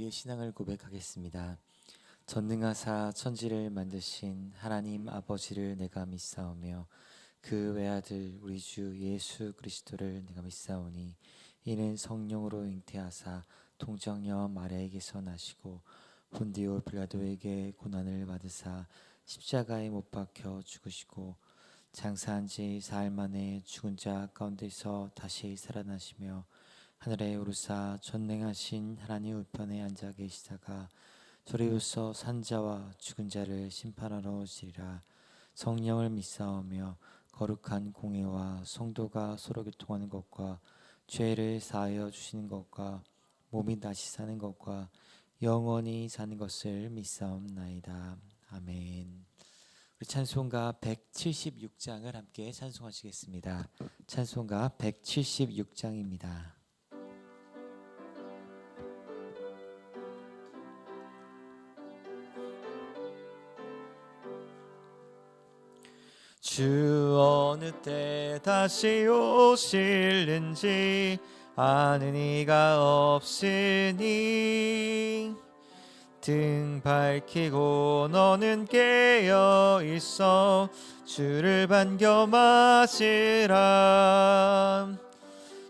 우리의 신앙을 고백하겠습니다. 전능하사 천지를 만드신 하나님 아버지를 내가 믿사오며 그 외아들 우리 주 예수 그리스도를 내가 믿사오니 이는 성령으로 잉태하사 동정녀 마리아에게서 나시고 본디오 빌라도에게 고난을 받으사 십자가에 못 박혀 죽으시고 장사한 지 사흘 만에 죽은 자 가운데서 다시 살아나시며 하늘에 오르사 전능하신 하나님 우편에 앉아 계시다가 저리로서 산자와 죽은 자를 심판하러 오시리라. 성령을 믿사오며 거룩한 공회와 성도가 서로 교통하는 것과 죄를 사하여 주시는 것과 몸이 다시 사는 것과 영원히 사는 것을 믿사옵나이다. 아멘. 우리 찬송가 176장을 함께 찬송하시겠습니다. 찬송가 176장입니다. 주 어느 때 다시 오실는지 아는 이가 없으니 등 밝히고 너는 깨어 있어 주를 반겨 맞으라.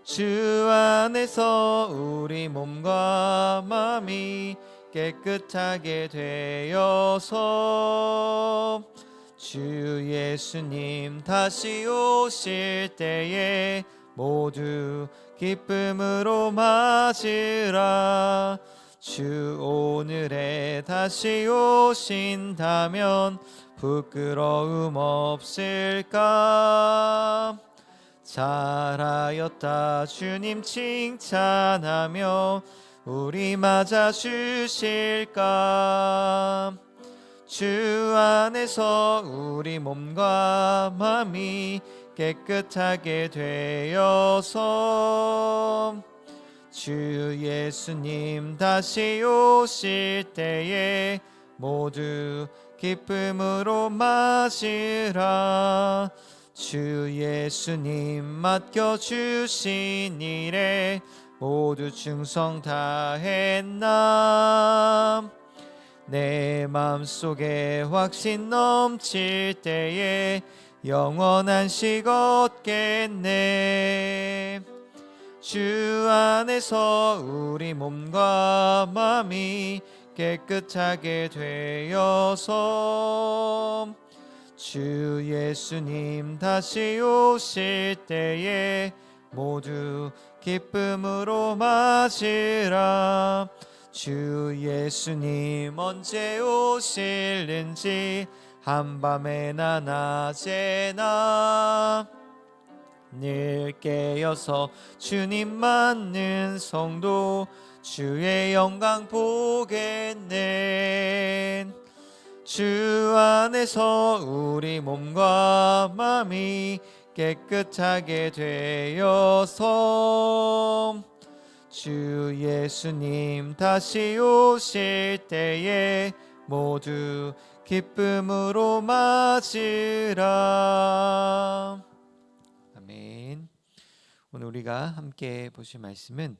주 안에서 우리 몸과 마음이 깨끗하게 되어서 주 예수님 다시 오실 때에 모두 기쁨으로 맞으라. 주 오늘에 다시 오신다면 부끄러움 없을까? 잘하였다 주님 칭찬하며 우리 맞아 주실까? 주 안에서 우리 몸과 마음이 깨끗하게 되어서 주 예수님 다시 오실 때에 모두 기쁨으로 맞으라. 주 예수님 맡겨주신 일에 모두 충성 다했나? 내 마음속에 확신 넘칠 때에 영원한 식 얻겠네. 주 안에서 우리 몸과 마음이 깨끗하게 되어서 주 예수님 다시 오실 때에 모두 기쁨으로 맞으라. 주 예수님 언제 오실는지 한밤에나 낮에나 늘 깨어서 주님 맞는 성도 주의 영광 보겠네. 주 안에서 우리 몸과 마음이 깨끗하게 되어서 주 예수님 다시 오실 때에 모두 기쁨으로 맞으라. 아멘. 오늘 우리가 함께 보실 말씀은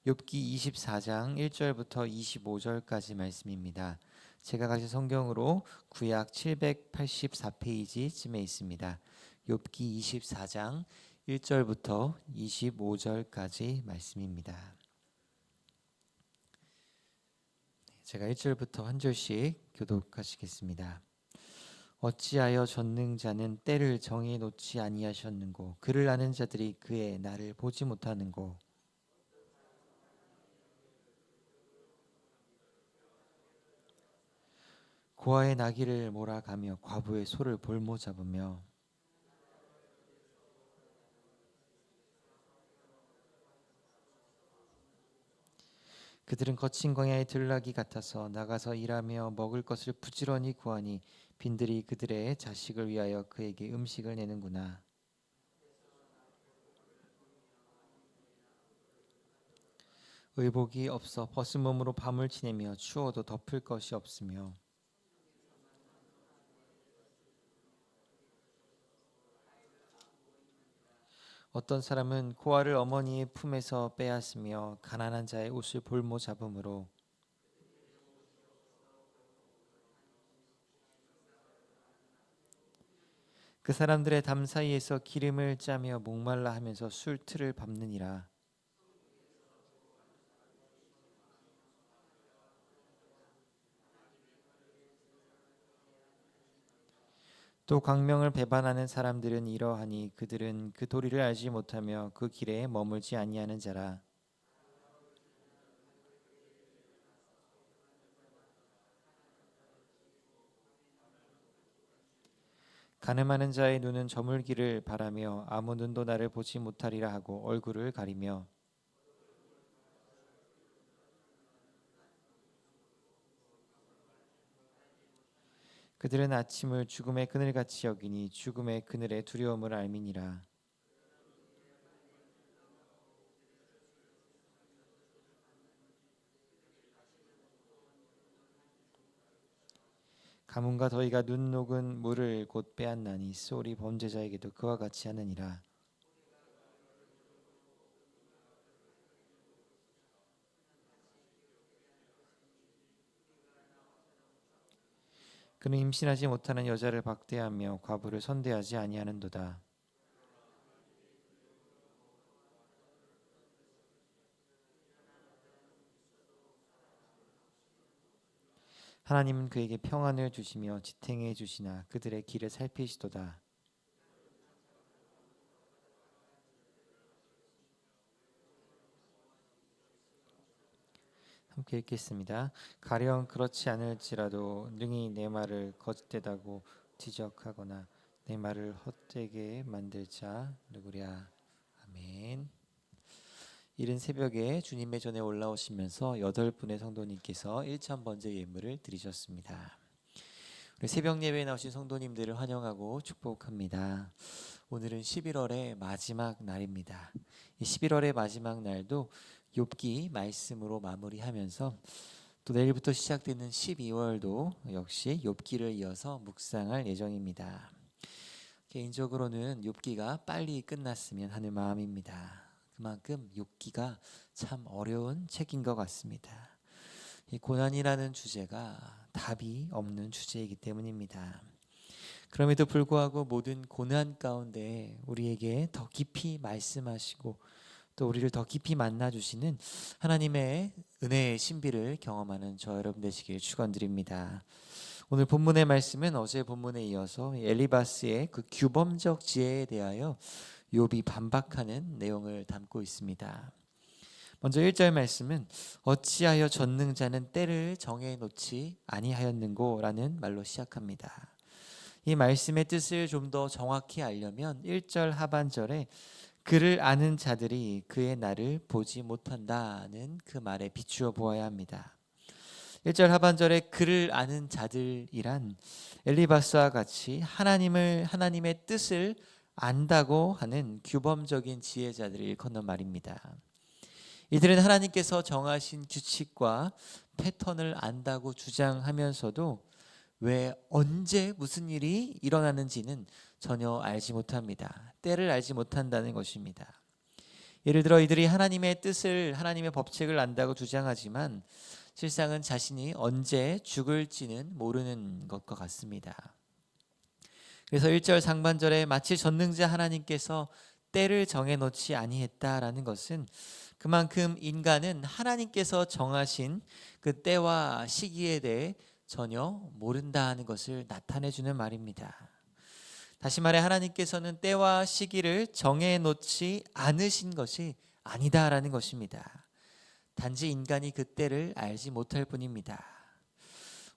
욥기 24장 1절부터 25절까지 말씀입니다. 제가 가진 성경으로 구약 784페이지쯤에 있습니다. 욥기 24장 1절부터 25절까지 말씀입니다. 제가 1절부터 한 절씩 교독하시겠습니다. 어찌하여 전능자는 때를 정해 놓지 아니하셨는고 그를 아는 자들이 그의 날을 보지 못하는고 고아의 나귀를 몰아가며 과부의 소를 볼모 잡으며 그들은 거친 광야의 들나귀 같아서 나가서 일하며 먹을 것을 부지런히 구하니 빈들이 그들의 자식을 위하여 그에게 음식을 내는구나. 의복이 없어 벗은 몸으로 밤을 지내며 추워도 덮을 것이 없으며 어떤 사람은 고아를 어머니의 품에서 빼앗으며 가난한 자의 옷을 볼모 잡음으로 그 사람들의 담 사이에서 기름을 짜며 목말라 하면서 술틀을 밟느니라. 또 광명을 배반하는 사람들은 이러하니 그들은 그 도리를 알지 못하며 그 길에 머물지 아니하는 자라. 가늠하는 자의 눈은 저물기를 바라며 아무 눈도 나를 보지 못하리라 하고 얼굴을 가리며 그들은 아침을 죽음의 그늘같이 여기니 죽음의 그늘의 두려움을 알미니라. 가문과 더희가 눈 녹은 물을 곧 빼앗나니 소리 범죄자에게도 그와 같이 하느니라. 그는 임신하지 못하는 여자를 박대하며 과부를 선대하지 아니하는도다. 하나님은 그에게 평안을 주시며 지탱해 주시나 그들의 길을 살피시도다. 함께 읽겠습니다. 가령 그렇지 않을지라도 능히 내 말을 거짓되다고 지적하거나 내 말을 헛되게 만들 자 누구랴. 아멘. 이른 새벽에 주님의 전에 올라오시면서 8분의 성도님께서 1,000번째 예물을 드리셨습니다. 우리 새벽 예배에 나오신 성도님들을 환영하고 축복합니다. 오늘은 11월의 마지막 날입니다. 이 11월의 마지막 날도 욥기 말씀으로 마무리하면서 또 내일부터 시작되는 12월도 역시 욥기를 이어서 묵상할 예정입니다. 개인적으로는 욥기가 빨리 끝났으면 하는 마음입니다. 그만큼 욥기가 참 어려운 책인 것 같습니다. 이 고난이라는 주제가 답이 없는 주제이기 때문입니다. 그럼에도 불구하고 모든 고난 가운데 우리에게 더 깊이 말씀하시고 또 우리를 더 깊이 만나주시는 하나님의 은혜의 신비를 경험하는 저 여러분 되시길 축원드립니다. 오늘 본문의 말씀은 어제 본문에 이어서 엘리바스의 그 규범적 지혜에 대하여 욥이 반박하는 내용을 담고 있습니다. 먼저 1절 말씀은 어찌하여 전능자는 때를 정해 놓지 아니하였는고 라는 말로 시작합니다. 이 말씀의 뜻을 좀 더 정확히 알려면 1절 하반절에 그를 아는 자들이 그의 날을 보지 못한다는 그 말에 비추어 보아야 합니다. 1절 하반절에 그를 아는 자들이란 엘리바스와 같이 하나님의 뜻을 안다고 하는 규범적인 지혜자들을 일컫는 말입니다. 이들은 하나님께서 정하신 규칙과 패턴을 안다고 주장하면서도 왜 언제 무슨 일이 일어나는지는 전혀 알지 못합니다. 때를 알지 못한다는 것입니다. 예를 들어 이들이 하나님의 뜻을 하나님의 법칙을 안다고 주장하지만 실상은 자신이 언제 죽을지는 모르는 것과 같습니다. 그래서 1절 상반절에 마치 전능자 하나님께서 때를 정해놓지 아니했다라는 것은 그만큼 인간은 하나님께서 정하신 그 때와 시기에 대해 전혀 모른다는 것을 나타내주는 말입니다. 다시 말해 하나님께서는 때와 시기를 정해놓지 않으신 것이 아니다라는 것입니다. 단지 인간이 그 때를 알지 못할 뿐입니다.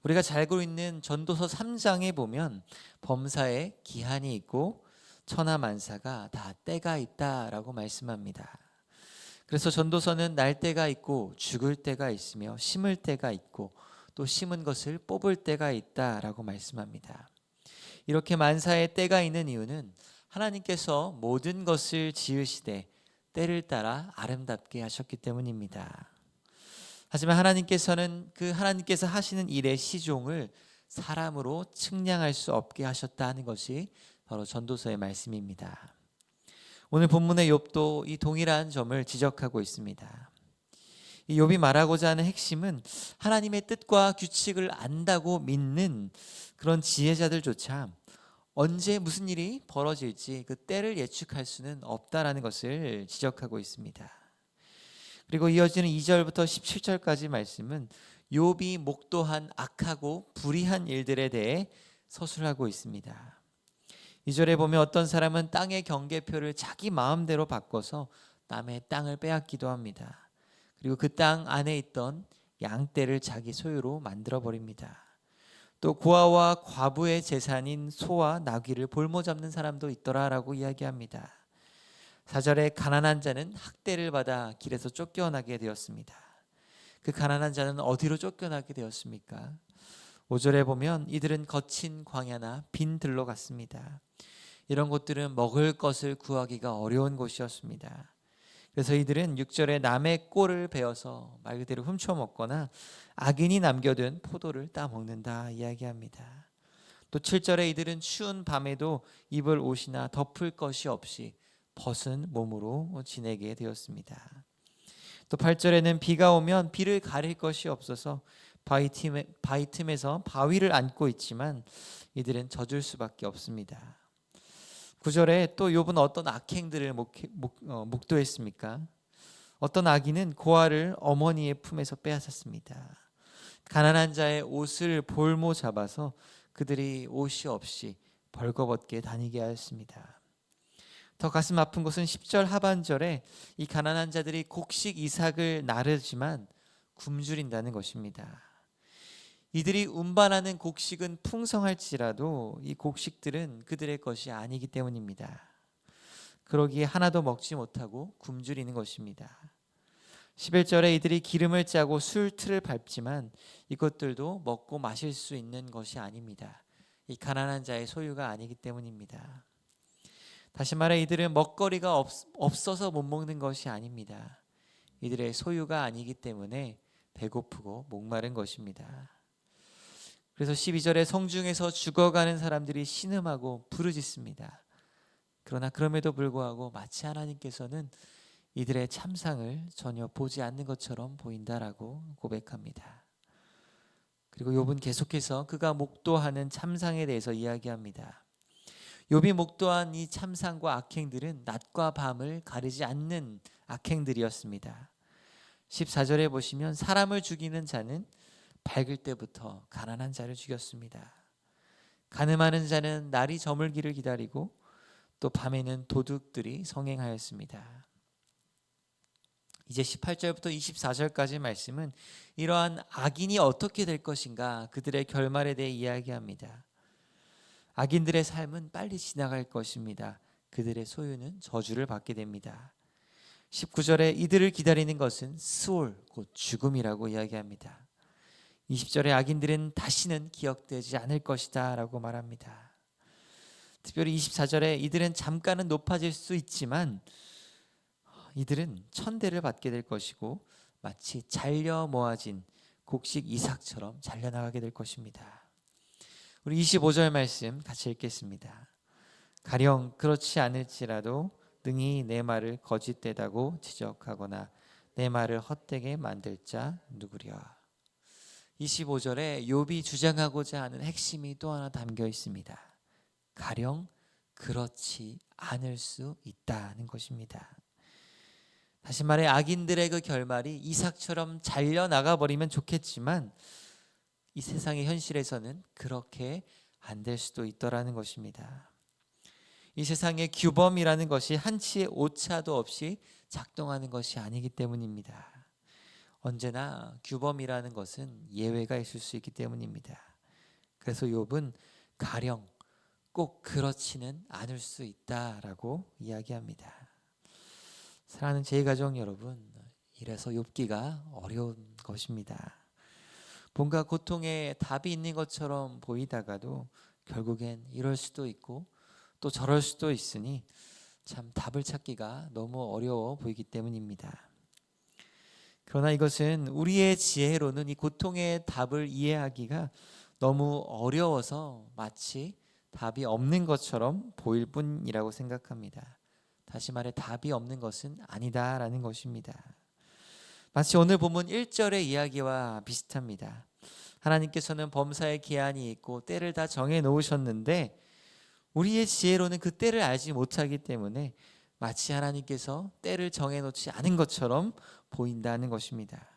우리가 잘 알고 있는 전도서 3장에 보면 범사에 기한이 있고 천하만사가 다 때가 있다라고 말씀합니다. 그래서 전도서는 날 때가 있고 죽을 때가 있으며 심을 때가 있고 또 심은 것을 뽑을 때가 있다라고 말씀합니다. 이렇게 만사의 때가 있는 이유는 하나님께서 모든 것을 지으시되 때를 따라 아름답게 하셨기 때문입니다. 하지만 하나님께서는 그 하나님께서 하시는 일의 시종을 사람으로 측량할 수 없게 하셨다는 것이 바로 전도서의 말씀입니다. 오늘 본문의 욥도 이 동일한 점을 지적하고 있습니다. 이 욥이 말하고자 하는 핵심은 하나님의 뜻과 규칙을 안다고 믿는 그런 지혜자들조차 언제 무슨 일이 벌어질지 그 때를 예측할 수는 없다라는 것을 지적하고 있습니다. 그리고 이어지는 2절부터 17절까지 말씀은 욥이 목도한 악하고 불의한 일들에 대해 서술하고 있습니다. 2절에 보면 어떤 사람은 땅의 경계표를 자기 마음대로 바꿔서 남의 땅을 빼앗기도 합니다. 그리고 그 땅 안에 있던 양떼를 자기 소유로 만들어 버립니다. 또 고아와 과부의 재산인 소와 나귀를 볼모 잡는 사람도 있더라라고 이야기합니다. 4절에 가난한 자는 학대를 받아 길에서 쫓겨나게 되었습니다. 그 가난한 자는 어디로 쫓겨나게 되었습니까? 5절에 보면 이들은 거친 광야나 빈 들로 갔습니다. 이런 곳들은 먹을 것을 구하기가 어려운 곳이었습니다. 그래서 이들은 6절에 남의 꼴을 베어서 말 그대로 훔쳐 먹거나 악인이 남겨둔 포도를 따먹는다 이야기합니다. 또 7절에 이들은 추운 밤에도 입을 옷이나 덮을 것이 없이 벗은 몸으로 지내게 되었습니다. 또 8절에는 비가 오면 비를 가릴 것이 없어서 바위 틈에서 바위를 안고 있지만 이들은 젖을 수밖에 없습니다. 9절에 또 욥은 어떤 악행들을 목도했습니까? 어떤 악인은 고아를 어머니의 품에서 빼앗았습니다. 가난한 자의 옷을 볼모 잡아서 그들이 옷이 없이 벌거벗게 다니게 하였습니다. 더 가슴 아픈 것은 10절 하반절에 이 가난한 자들이 곡식 이삭을 나르지만 굶주린다는 것입니다. 이들이 운반하는 곡식은 풍성할지라도 이 곡식들은 그들의 것이 아니기 때문입니다. 그러기에 하나도 먹지 못하고 굶주리는 것입니다. 11절에 이들이 기름을 짜고 술틀을 밟지만 이것들도 먹고 마실 수 있는 것이 아닙니다. 이 가난한 자의 소유가 아니기 때문입니다. 다시 말해 이들은 먹거리가 없어서 못 먹는 것이 아닙니다. 이들의 소유가 아니기 때문에 배고프고 목마른 것입니다. 그래서 12절에 성중에서 죽어가는 사람들이 신음하고 부르짖습니다. 그러나 그럼에도 불구하고 마치 하나님께서는 이들의 참상을 전혀 보지 않는 것처럼 보인다라고 고백합니다. 그리고 욥은 계속해서 그가 목도하는 참상에 대해서 이야기합니다. 욥이 목도한 이 참상과 악행들은 낮과 밤을 가리지 않는 악행들이었습니다. 14절에 보시면 사람을 죽이는 자는 밝을 때부터 가난한 자를 죽였습니다. 가늠하는 자는 날이 저물기를 기다리고 또 밤에는 도둑들이 성행하였습니다. 이제 18절부터 24절까지 말씀은 이러한 악인이 어떻게 될 것인가 그들의 결말에 대해 이야기합니다. 악인들의 삶은 빨리 지나갈 것입니다. 그들의 소유는 저주를 받게 됩니다. 19절에 이들을 기다리는 것은 스올 곧 죽음이라고 이야기합니다. 20절에 악인들은 다시는 기억되지 않을 것이다 라고 말합니다. 특별히 24절에 이들은 잠깐은 높아질 수 있지만 이들은 천대를 받게 될 것이고 마치 잘려 모아진 곡식 이삭처럼 잘려나가게 될 것입니다. 우리 25절 말씀 같이 읽겠습니다. 가령 그렇지 않을지라도 능히 내 말을 거짓되다고 지적하거나 내 말을 헛되게 만들 자 누구랴. 25절에 욥이 주장하고자 하는 핵심이 또 하나 담겨 있습니다. 가령 그렇지 않을 수 있다는 것입니다. 다시 말해 악인들의 그 결말이 이삭처럼 잘려나가 버리면 좋겠지만 이 세상의 현실에서는 그렇게 안 될 수도 있더라는 것입니다. 이 세상의 규범이라는 것이 한치의 오차도 없이 작동하는 것이 아니기 때문입니다. 언제나 규범이라는 것은 예외가 있을 수 있기 때문입니다. 그래서 욥은 가령 꼭 그렇지는 않을 수 있다라고 이야기합니다. 사랑하는 제 가족 여러분, 이래서 욥기가 어려운 것입니다. 뭔가 고통에 답이 있는 것처럼 보이다가도 결국엔 이럴 수도 있고 또 저럴 수도 있으니 참 답을 찾기가 너무 어려워 보이기 때문입니다. 그러나 이것은 우리의 지혜로는 이 고통의 답을 이해하기가 너무 어려워서 마치 답이 없는 것처럼 보일 뿐이라고 생각합니다. 다시 말해 답이 없는 것은 아니다라는 것입니다. 마치 오늘 본문 1절의 이야기와 비슷합니다. 하나님께서는 범사에 기한이 있고 때를 다 정해 놓으셨는데 우리의 지혜로는 그 때를 알지 못하기 때문에 마치 하나님께서 때를 정해놓지 않은 것처럼 보인다는 것입니다.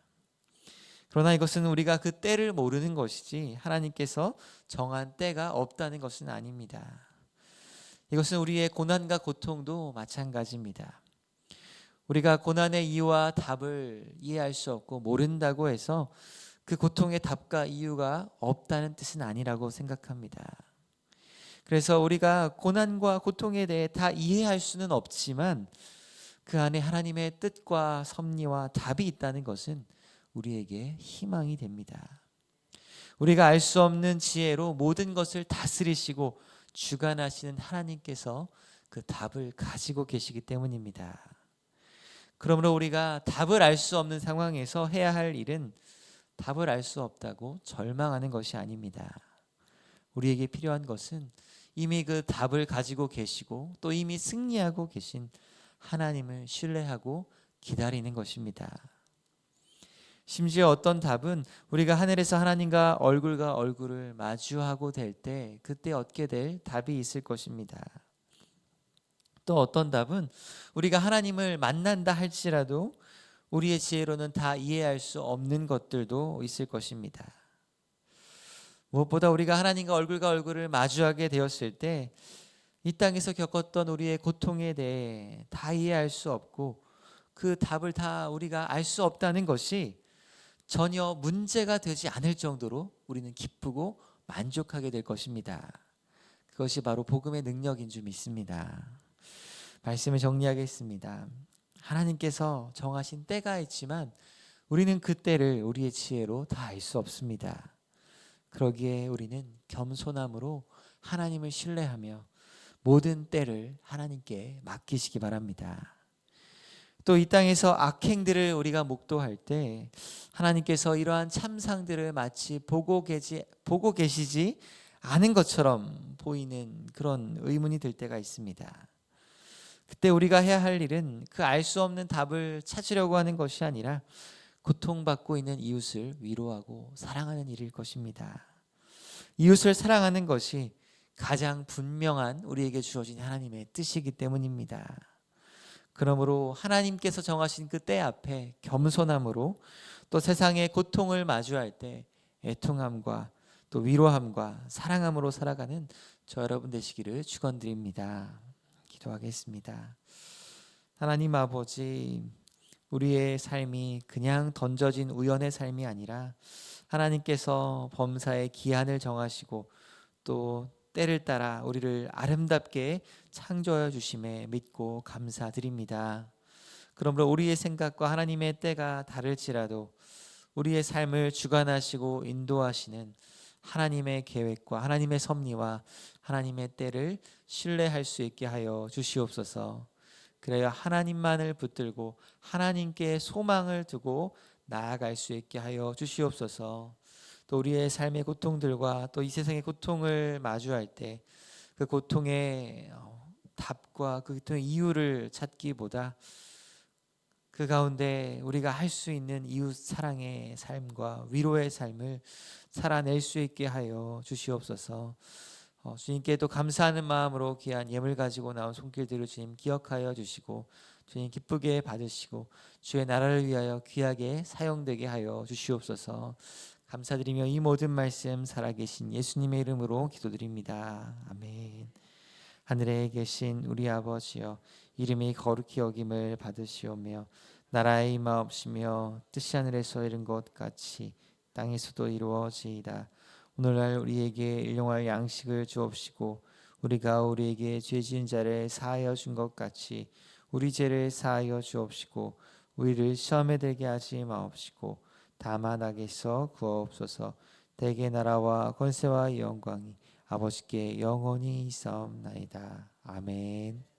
그러나 이것은 우리가 그 때를 모르는 것이지 하나님께서 정한 때가 없다는 것은 아닙니다. 이것은 우리의 고난과 고통도 마찬가지입니다. 우리가 고난의 이유와 답을 이해할 수 없고 모른다고 해서 그 고통의 답과 이유가 없다는 뜻은 아니라고 생각합니다. 그래서 우리가 고난과 고통에 대해 다 이해할 수는 없지만 그 안에 하나님의 뜻과 섭리와 답이 있다는 것은 우리에게 희망이 됩니다. 우리가 알 수 없는 지혜로 모든 것을 다스리시고 주관하시는 하나님께서 그 답을 가지고 계시기 때문입니다. 그러므로 우리가 답을 알 수 없는 상황에서 해야 할 일은 답을 알 수 없다고 절망하는 것이 아닙니다. 우리에게 필요한 것은 이미 그 답을 가지고 계시고 또 이미 승리하고 계신 하나님을 신뢰하고 기다리는 것입니다. 심지어 어떤 답은 우리가 하늘에서 하나님과 얼굴을 마주하고 될 때 그때 얻게 될 답이 있을 것입니다. 또 어떤 답은 우리가 하나님을 만난다 할지라도 우리의 지혜로는 다 이해할 수 없는 것들도 있을 것입니다. 무엇보다 우리가 하나님과 얼굴을 마주하게 되었을 때 이 땅에서 겪었던 우리의 고통에 대해 다 이해할 수 없고 그 답을 다 우리가 알 수 없다는 것이 전혀 문제가 되지 않을 정도로 우리는 기쁘고 만족하게 될 것입니다. 그것이 바로 복음의 능력인 줄 믿습니다. 말씀을 정리하겠습니다. 하나님께서 정하신 때가 있지만 우리는 그 때를 우리의 지혜로 다 알 수 없습니다. 그러기에 우리는 겸손함으로 하나님을 신뢰하며 모든 때를 하나님께 맡기시기 바랍니다. 또 이 땅에서 악행들을 우리가 목도할 때 하나님께서 이러한 참상들을 마치 보고 계시지 않은 것처럼 보이는 그런 의문이 들 때가 있습니다. 그때 우리가 해야 할 일은 그 알 수 없는 답을 찾으려고 하는 것이 아니라 고통받고 있는 이웃을 위로하고 사랑하는 일일 것입니다. 이웃을 사랑하는 것이 가장 분명한 우리에게 주어진 하나님의 뜻이기 때문입니다. 그러므로 하나님께서 정하신 그 때 앞에 겸손함으로 또 세상의 고통을 마주할 때 애통함과 또 위로함과 사랑함으로 살아가는 저 여러분 되시기를 축원드립니다. 기도하겠습니다. 하나님 아버지, 우리의 삶이 그냥 던져진 우연의 삶이 아니라 하나님께서 범사의 기한을 정하시고 또 때를 따라 우리를 아름답게 창조하여 주심에 믿고 감사드립니다. 그러므로 우리의 생각과 하나님의 때가 다를지라도 우리의 삶을 주관하시고 인도하시는 하나님의 계획과 하나님의 섭리와 하나님의 때를 신뢰할 수 있게 하여 주시옵소서. 그래야 하나님만을 붙들고 하나님께 소망을 두고 나아갈 수 있게 하여 주시옵소서. 또 우리의 삶의 고통들과 또 이 세상의 고통을 마주할 때 그 고통의 답과 그 고통의 이유를 찾기보다 그 가운데 우리가 할 수 있는 이웃 사랑의 삶과 위로의 삶을 살아낼 수 있게 하여 주시옵소서. 주님께도 감사하는 마음으로 귀한 예물 가지고 나온 손길들을 주님 기억하여 주시고 주님 기쁘게 받으시고 주의 나라를 위하여 귀하게 사용되게 하여 주시옵소서. 감사드리며 이 모든 말씀 살아계신 예수님의 이름으로 기도드립니다. 아멘. 하늘에 계신 우리 아버지여, 이름이 거룩히 여김을 받으시오며 나라의 임하옵시며 뜻이 하늘에서 이룬 것 같이 땅에서도 이루어지이다. 오늘날 우리에게 일용할 양식을 주옵시고 우리가 우리에게 죄 지은 자를 사하여 준 것 같이 우리 죄를 사하여 주옵시고 우리를 시험에 들게 하지 마옵시고 다만 악에서 구하옵소서. 대개 나라와 권세와 영광이 아버지께 영원히 있사옵나이다. 아멘.